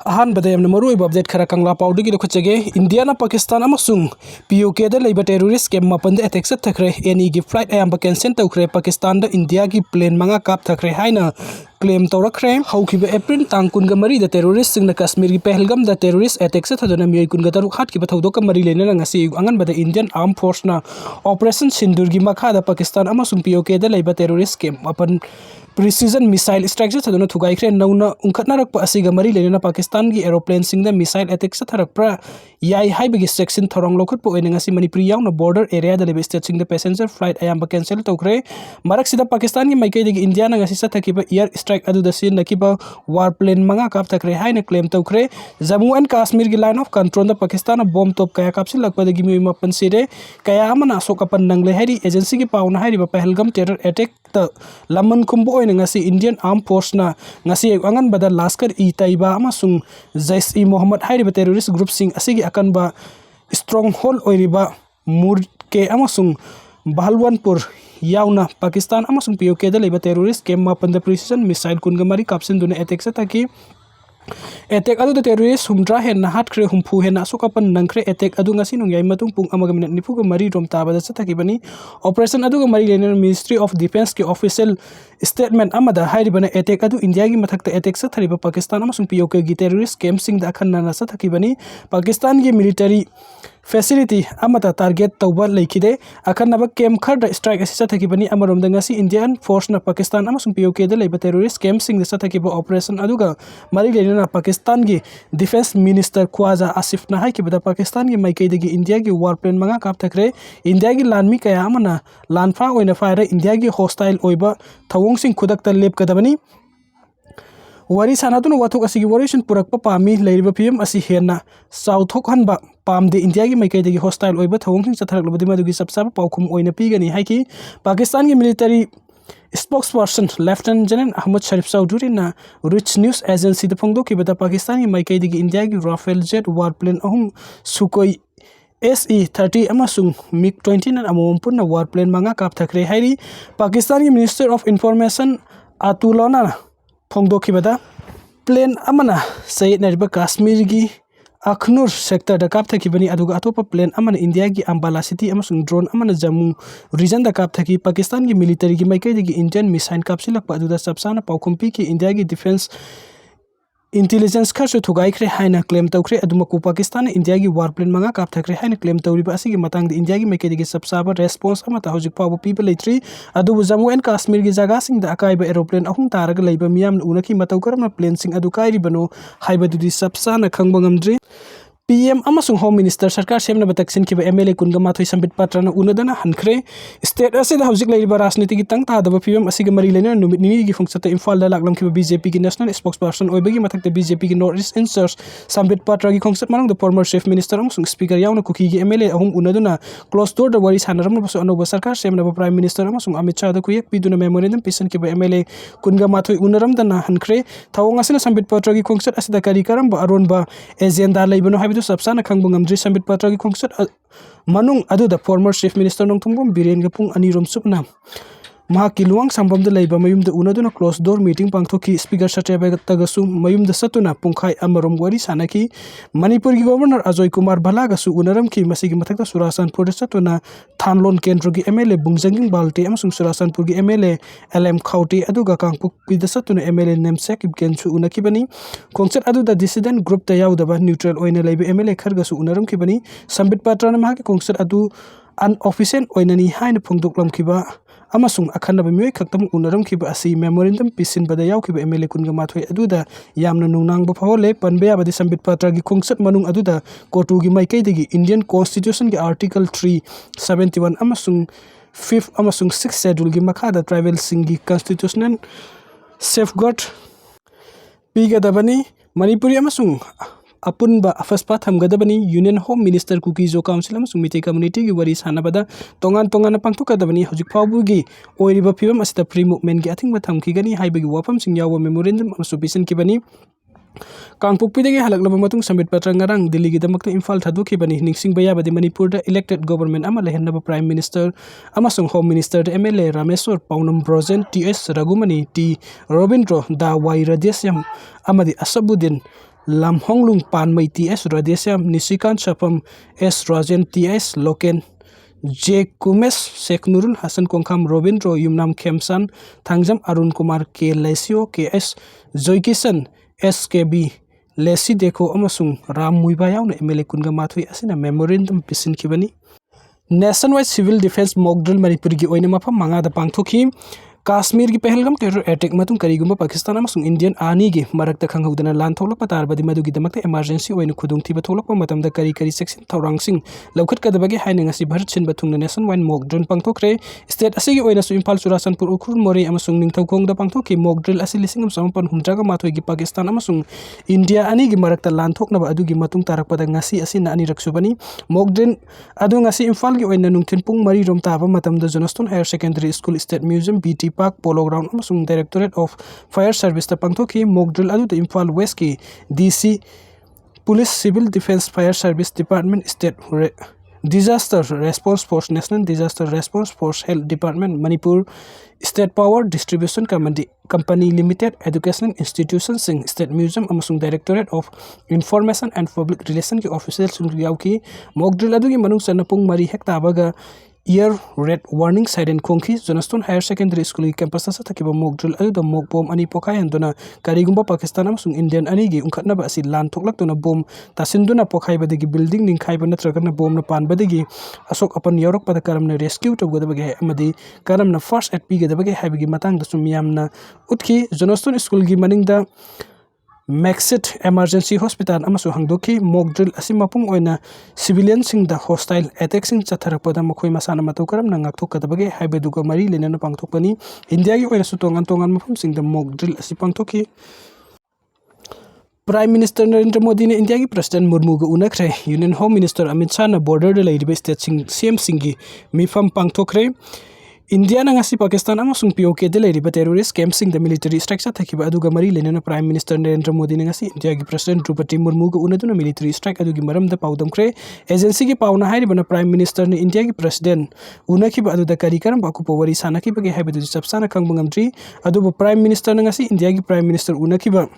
अहानबदे Yamuna मरुइब update खरा कंगला पाउडगी दोखचगे India Pakistan अमसुंग POK दा लेबा टेररिस्ट कैम्प मापन एटेक सथखरे एनी की फ्लाइट अयाम कैंसिल तौखरे पाकिस्तान दा इंडिया की प्लेन मंगा काप थखरे हाइना क्लेम तौरखरे हौखिबा एप्रिल तांग कुनगा मरी दा टेररिस्ट सिंगना कश्मीर की पहलगाम दा टेररिस्ट एटेक सथदना मियोइ कुनगा तरुक हाटकिबा थौदोक मरी लेना ngasi अंगनबदा इंडियन आर्म फोर्स ना ऑपरेशन सिंदूर की मखादा पाकिस्तान अमसुंग पीओके दा लेबा टेररिस्ट कैम्प मापन प्रिसीजन मिसाइल स्ट्राइक सथदना थुगाइखरे नौना उंखतनारक असिगा मरी लेना पाकिस्तान की एरोप्लेन सिंगदा मिसाइल एटेक सथरकप्रा याई हाइबगी सेक्शन थोरंग लोखटपो ओइना ngasi मणिपुर यावना बॉर्डर एरिया दा लेबा स्टेट सिंगदा पैसेंजर फ्लाइट अयाम कैंसिल तौखरे मरक सिदा पाकिस्तान की माइकैदगी इंडिया ना ngasi सथकिबा एयर स्ट्राइक अदुदा सिनकिबा वार प्लेन मंगा काप थखरे हाइना क्लेम तौखरे जम्मू एंड कश्मीर की लाइन ऑफ कंट्रोल दा पाकिस्तान बॉम्ब तोप कया कापसिलकपदगी मियोइ मापन सिरे कया अमना असोक अपन नंगले हाइरी एजेंसी की पाउना हाइरिबा पहलगाम टेरर अटैक ता लमन खुंबो ओइना ngasi इंडियन आर्म फोर्स ना ngasi अंगनबदा लश्कर ई तैयबा अमसुंग जैश ई मोहम्मद हाइरिबा टेररिस्ट ग्रुप सिंग असिगी अकनबा स्ट्रॉन्ग होल्ड ओइरिबा मुरके अमसुंग बहलवनपुर यावना पाकिस्तान अमसुंग पीओके दा लेबा टेररिस्ट कैम्प मापन दा प्रिसिजन मिसाइल कुनगा मरी कापसिन दुना अटैक सथकी एटेक अदु टेररिस्ट हुमद्रा हेन्ना हाटख्रे हुमफु हेन्ना असोक अपन नंखरे एटेक अदु ngasi नोंयाइ मतुंग पुंग अमगा मिनट निफुगा मरी रोम ताबदा सथकिबनी ऑपरेशन अदुगा मरी लेना मिनिस्ट्री ऑफ डिफेंस के ऑफिशियल स्टेटमेंट अमदा हाइरिबना एटेक अदु इंडिया की मथकता एटेक सथरिबा पाकिस्तान अमसुंग पीओके की टेररिस्ट कैम्प सिंग दा अखन्ना सथकिबनी पाकिस्तान की मिलिटरी फैसिलिटी अमता टारगेट तौबा लेखिदे अखन्नबा कैम्प खरदा स्ट्राइक असि सथकिबनी अमरोमदा ngasi इंडियन फोर्स ना पाकिस्तान अमसुंग पीओके दा लेबा टेररिस्ट कैम्प सिंग दा सथकिबा ऑपरेशन अदुगा मरी लेना पाकिस्तान की डिफेंस मिनिस्टर ख्वाजा आसिफ ना हाइकिबदा पाकिस्तान की माइकैदगी इंडिया की वार प्लेन मंगा काप थखरे इंडिया की लानमी कया अमना लानफा ओइना फायरा इंडिया की हॉस्टाइल ओइबा थवोंग सिंग खुदकता लेपकदबनी वरी सानातुन वाथोक असिगी वरिसन पुरकपा पामी लेरिबा फियम असी हेन्ना साउथोक हनबा पामदे इंडिया की माइकैदगी हॉस्टाइल ओइबा थवोंग चथरकलबदि मदुगी सबसाब पाउखुम ओइना पीगनी हाइकी पाकिस्तान की military spokesperson lieutenant general Ahmed Sharif Chaudhry ना रिच न्यूज एजेंसी फोंदोखिबदा पाकिस्तान की माइकैदगी इंडिया की राफेल जेट वार प्लेन अहुम सुकोई SE-30 अमसुंग MiG-29 अमोम पुन्ना वार प्लेन मंगा काप थखरे हाइरी पाकिस्तान की मिनिस्टर ऑफ इंफॉर्मेशन अतुलना फोंदोखिबदा प्लेन अमना सैयद नरिबा कश्मीर की अखनूर सेक्टर दा काप थखिबनी अदुगा अतोपा प्लेन अमना इंडिया की अंबाला सिटी अमसुंग ड्रोन अमना जम्मू रीजन दा काप थखि पाकिस्तान की मिलिटरी की माइकैदगी इंडियन मिसाइल कापसिलकपा अदुदा सबसाना पाउखुमपी की इंडिया की डिफेंस इंटेलिजेंस खरसु थुगाइखरे हाइना क्लेम तौखरे अदुमकु पाकिस्तान इंडिया की वार प्लेन मंगा काप थखरे हाइना क्लेम तौरिबा असिगी मतंग इंडिया की माइकैदगी सबसाबा रेस्पॉन्स अमता हौजिक फावबा पीबा लेट्री अदुबु जम्मू एंड कश्मीर की जगह सिंग दा अकाइबा एरोप्लेन अहुम तारगा लैबा मियाम उनकी मतौ करमना प्लेन सिंग अदु काइरिबनो हाइबदुदि सबसाना खंगबा ngamdri PM अमसुंग होम मिनिस्टर सरकार सेमना तक्सिन की MLA कुनगा माथोई संबित पात्रना उनदना हनख्रे स्टेट असिदा हौजिक लैरिबा राजनीति की तंग तादबा फिवम असिगा मरी लेना नुमित निनी की फंक्सता इम्फाल दा लागलम की बीजेपी की नेशनल स्पोक्सपर्सन ओइबगी मथकता बीजेपी की नॉर्थ ईस्ट इंसर्स संबित पात्रा की खोंगसत मनंग द फॉर्मर चीफ मिनिस्टर अमसुंग स्पीकर यावना कुकी की MLA अहुम उनदना क्लोज डोर द वरी सानरम बसो अनोबा सरकार सेमना प्राइम मिनिस्टर अमसुंग अमित शाह द कुयक पिदुना मेमोरेंडम पिसन की MLA कुनगा माथोई उनरम दना हनख्रे थवंग असिना संबित पात्रा की खोंगसत असिदा करी करम अरोनबा एजेंडा लैबनो हाबिदु सबसाना खंगबा ngamdri संबित पात्रा की खोंगसत मनुंग अदुदा former chief minister Nongthombam Biren ग पुंग अनिरोम सुपना महाकी लुवांग संबमद लैबा मयुमद उनदुना क्लोज डोर मीटिंग पांगथोकी स्पीकर सत्यबागतगसु मयुमद सतुना पुंखाई अमरोम वरी सानकी मणिपुर की गवर्नर अजय कुमार भलागसु उनरम की मसिगी मथकता सुरासनपुर सतुना थानलोन केंद्र की MLA बुंगजंगिंग बाल्टी अमसुंग सुरासनपुर की MLA LM खाउटी अदुगा कांगपुक की सतुना MLA नेमसेक इबकेंसु उनकीबनी खोंगसत अदुदा डिसिडेंट ग्रुप ता याउदबा न्यूट्रल ओइना लैबा MLA खरगसु उनरम कीबनी संबित पात्राना महाकी खोंगसत अदु अनऑफिशियल ओइनानी हाइन फोंदोकलमखिबा अमसुंग अखन्नबा मियोइ खक्तम उनरम खिबा असि मेमोरेंडम पिसिनबदा याउखिबा MLA कुनगा माथोई अदुदा यामना नुंगनांगबा फावले पनबे याबदि संबित पात्रा की खोंगसत मनुंग अदुदा कोर्टु की माइकैदगी इंडियन कॉन्स्टिट्यूशन के आर्टिकल 371 अमसुंग 5 अमसुंग 6 शेड्यूल की मखादा ट्राइबल सिंग की कॉन्स्टिट्यूशनल सेफगार्ड पीगदबनी मणिपुरी अमसुंग अपुनबा अफस्पा थमगदबनी union home minister Kuki Zo council अमसुंग मिते कम्युनिटी की वरी सानबदा तोंगान तोंगान पांगथोकदबनी हौजिक फावबुगी ओइरिबा फिवम असिदा फ्री मूवमेंट की अथिंगबा थमखिगनी हाइबगी वाफम सिंग याव मेमोरेंडम अमसु पिसन किबनी कांगपुकपीदगी हलकलबा मतुंग संबित पात्रा ngarang दिल्ली की दमकता इम्फाल थादोखिबनी निंगसिंगबा याबदि मणिपुर दा इलेक्टेड गवर्नमेंट अमा लेहनबा प्राइम मिनिस्टर अमसुंग home minister MLA Rameshwar Paonam Brojen TS Raghumani T Ravindra दा वाई रदेशयम अमदि Asabuddin Lamhonglung Panmai TS Radesiam Nisikan Chapam S Rajen TS Loken J Kumes Sheikh Nurul Hasan Kongkham Robindro Yumnam Khemsan Thangjam Arun Kumar K Lesio KS Joykisan SKB Lesi Deko amasung Ram Muiba yauna MLA Kunga Mathui asina memorandum pisin kibani Nationwide Civil Defense Mock Drill Manipur gi oina mafam manga da pangthoki Kashmir की Pahalgam terror attack मतुंग करीगुंबा पाकिस्तान अमसुंग Indian army की मरक्ता खंगहुदना लान थोलक पतारबदि मदुगी दमक्ता emergency ओइन खुदुंगथिबा थोलक मतमदा करी सेक्शन थौरांगसिंग लौखटकदबगे हाइना ngasi भारत छिनबा थुंगना नेशन वाइन मॉक ड्रिल पांगथोखरे स्टेट असिगी ओइनासु इम्फाल चुराचंदपुर उखुर मोरे अमसुंग निंगथौखोंगदा पांगथोखि मॉक ड्रिल असि लिसिंग अमसम हुमद्रागा माथोइगी पाकिस्तान अमसुंग इंडिया आनी की मरक्ता लान थोकनबा अदुगी मतुंग तारकपदा ngasi असि नानी रखसुबनी मॉक ड्रिल अदु ngasi इम्फाल की ओइना नुंगथिन पुंग मरी रोम ताबा मतमदा Johnstone higher secondary school state museum BT park polo ground Directorate of Fire Service Pangthoki mock drill adu Imphal West ki DC Police Civil Defense Fire Service Department State Disaster Response Force National Disaster Response Force Health Department Manipur State Power Distribution Company Limited Educational Institution Sing State Museum amasung Directorate of Information and Public Relations ki officials yauki mock drill adu ki manung sanapung mari hekta baga Year red warning siren khongki Jonaston Higher Secondary School campus sa thakiba mock drill adu mock bomb ani pokai anduna karigumba Pakistan amasung Indian ani gi ungkhatna ba asi lan thoklak tuna bomb tasinduna pokai badagi building ningkhai ba natragana bomb na pan badagi Asok Apan Yaokhre pada karamna rescue tawgadabage amadi karamna first aid pigadabage haibigi matang da sumyamna utki Jonaston School gi maningda Maxit Emergency Hospital amasu hangdoki mock drill asimapung oina civilian sing da hostile attack sing chatharakpada makhoi masana matau karam na ngakthokadabage haibeduga mari lenana pangthokpani India gi oina sutongan mafam sing da mock drill asipangthoki Prime Minister Narendra Modi ne India ki President Murmu ga unakre Union Home Minister Amit Shah na border de laidiba state sing CM singi mifam pangthokre India na ngasi Pakistan amasung POK de laidiba terrorist camp sing the military strike sa thakiba aduga mari lenana Prime Minister Narendra Modi ne ngasi India ki President Draupadi Murmu ga unaduna military strike adugi maram da paudamkre agency ki pauna hairibana Prime Minister ne India ki President unakiba aduda kari karam ba ku powari sanaki bage haibedu sapsana kangbangamdri aduba Prime Minister ne ngasi India ki Prime Minister unakiba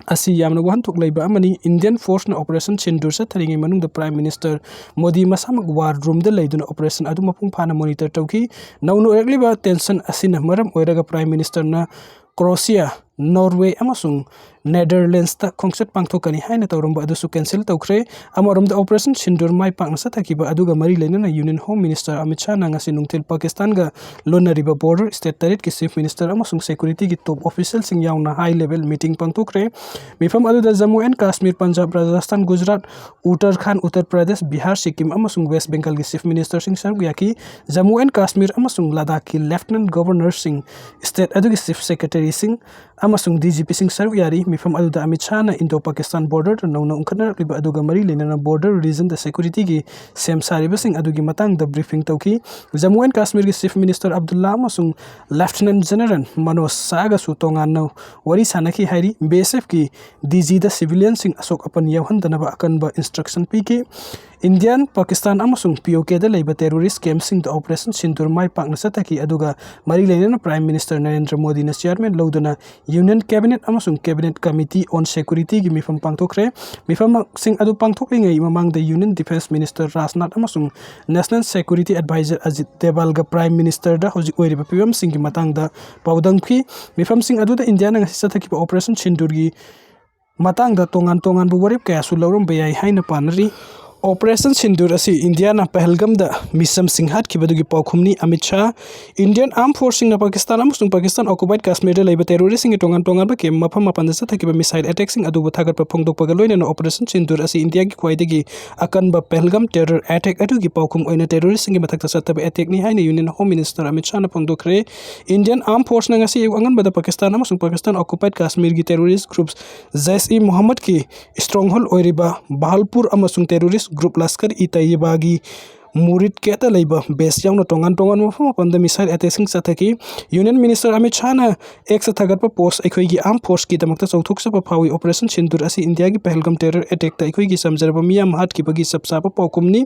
Asi yamna wahan tuk laiba amani Indian force na operation Sindur sa tharingi manung the Prime Minister Modi masamag war room de laiduna operation adu mapung phana monitor tawki nauno ekliba tension asina maram oiraga Prime Minister na Croatia Norway amasung Netherlands ta khongset pangthokani haina tawromba adu su cancel tawkhre amarom the operation Sindur mai pangna sa thakiba aduga mari lenana Union Home Minister Amit Shah na ngasi nungtil Pakistan ga lonariba border state tarit ki chief minister amasung security ki top official sing yauna high level meeting pangthokre mifam adu da Jammu and Kashmir Punjab Rajasthan Gujarat Uttarakhand Uttar Pradesh Bihar Sikkim amasung West Bengal ki chief minister sing sargyaki Jammu and Kashmir amasung Ladakh ki lieutenant governor sing state adu ki chief secretary sing amasung DGP sing sargyari mifam adu da Amit Shah na Indo-Pakistan border nauna ungkana riba adu ga mari lenana border region the security ki sem sariba sing adu gi matang the briefing tawki Jammu and Kashmir ki chief minister Abdullah amasung lieutenant general Manoj Saga su tongan no wari sanaki hairi BSF ki DG the civilian sing Asok Apan Yaokhre danaba akanba instruction piki Indian Pakistan amasung POK da laiba terrorist camp sing the operation Sindur mai pakna sataki aduga mari lenana Prime Minister Narendra Modi na chairman loduna Union Cabinet amasung Cabinet Committee on Security gi mifam pangthokre mifam sing adu pangthoklingai mamang the Union Defense Minister Rajnath amasung National Security Advisor Ajit Doval ga Prime Minister da hoji oiriba pibam sing gi matang da paudangki mifam sing adu da India na ngasi sataki operation Sindur gi matang da tongan bu warip kaya su laurum bayai haina panari Operation Sindur asi India na Pahalgam da misam singhat ki badugi paukhumni Amit Shah Indian Armed Forces na Pakistan amusung Pakistan occupied Kashmir da laiba terrorist sing tongan ba ke mafam mapandasa thakiba missile attack sing adu bathagar pa phongdok pagaloina na Operation Sindur asi India ki khwaidagi akan ba Pahalgam terror attack adu gi paukhum oina terrorist sing mathakta sataba attack ni haina Union Home Minister Amit Shah na phongdokre Indian Armed Forces na ngasi angan ba da Pakistan amusung Pakistan occupied Kashmir gi terrorist groups Jaish-e-Mohammed ki stronghold oiriba Bahalpur amusung terrorist group Laskar-e-Taiba gi Murid keta laiba base yauna tongan mafam panda missile attack sing sathaki Union Minister Amit Shah na ek sathagar pa post ekhoi gi armed force ki damakta chauthok sa pa phawi Operation Sindur asi India gi Pahalgam terror attack ta ekhoi gi samjarba miyam hat ki bagi sapsa pa paukumni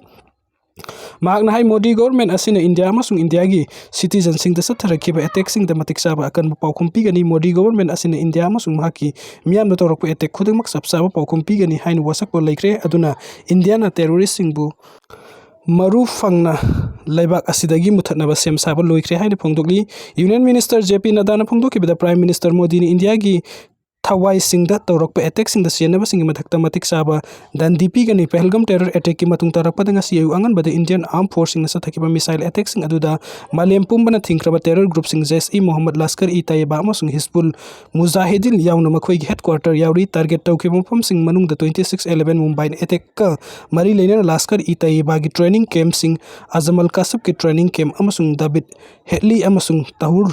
Mahakna hai Modi government asina India amasung India gi citizen sing da satharakiba attack sing da matik saba akan paukhum pigani Modi government asina India amasung mahaki miyam da torok attack khudingmak sabsaba paukhum pigani hain wasakpo laikre aduna India na terrorist singbu maru fangna laibak asidagi muthatnaba sem saba loikre hain phongdokli Union Minister JP Nadda na phongdoki bida Prime Minister Modi ni India gi Thawai singda torok attack singda sienaba singi mathakta matik saba dan DP gani Pahalgam terror attack ki matung tarakpada ngasi ayu angan bada Indian Armed Force sing sathakiba missile attack sing aduda malem pumbana thingkraba terror group sing JSE Mohammed Laskar e Taiba amasung Hizbul Mujahideen yauna makhoi gi headquarter yauri target tawki mofam sing manung da 26/11 Mumbai attack ka mari leina Laskar e Taiba gi training camp sing Azamal Kasab ki training camp amasung David Hedley amasung Tahur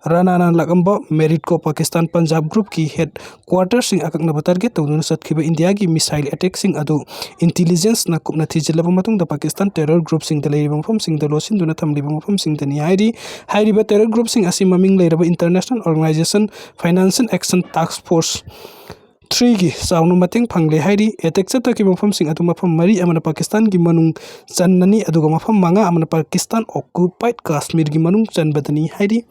Rana lakamba merit ko Pakistan Punjab group ki headquarters sing akakna target tawduna satkiba India gi missile attack sing adu intelligence na kupna thijilaba matung da Pakistan terror group sing da leiriba mafam sing da losin duna thamliba mafam sing da ni hairi ba terror group sing asi maming leiraba International Organization Financial Action Task Force 3 gi saunu mateng phangle hairi attack chata ki mafam sing atu mafam mari amana Pakistan gi manung channani aduga mafam manga amana Pakistan occupied Kashmir gi manung chanbadani hairi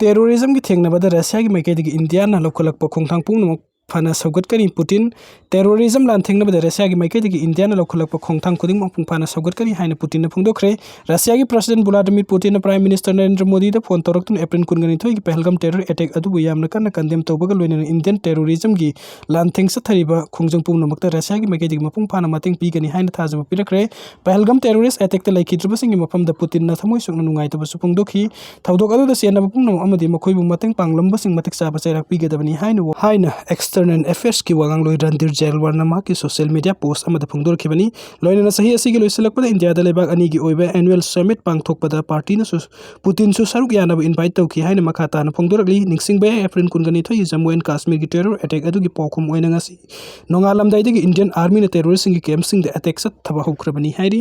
Terrorism ki thengna bada Russia ki maike digi India na lokolak pokhongthang pung phana saugatkani Putin terrorism lan thengna bada Russia ki maike digi India na lokolak pokhongthang kuding mangpung phana saugatkani haina Putin na phongdokhre Russia ki President Vladimir Putin na Prime Minister Narendra Modi da phone toroktun April 19 ki Pahalgam terror attack adu yamna kana condemn tawbaga loina Indian terrorism gi lan thengsa thariba khongjang pung namakta Russia ki maike digi mapung phana mateng pigani haina thajaba pirakre Pahalgam terrorist attack ta laikidruba singi mapam da Putin na thamoi sokna nungai taba supungdokhi thaudok adu da siana mapung nam amadi makhoi bu mateng panglamba sing matik saba chairak pigadabani haina External Affairs ki wagang loi Randir Jailwarna ma ki social media post amada phongdor khibani loina na sahi asigi loisalakpada India da lebak ani gi oiba annual summit pangthokpada party na Putin su saruk yanaba invite tawki haina makhata na phongdorli ningsingba April 19 Jammu and Kashmir gi terror attack adu gi pokhum oina ngasi nongalamdai gi Indian Army na terrorist sing gi camp sing da attack sat thaba hokrabani hairi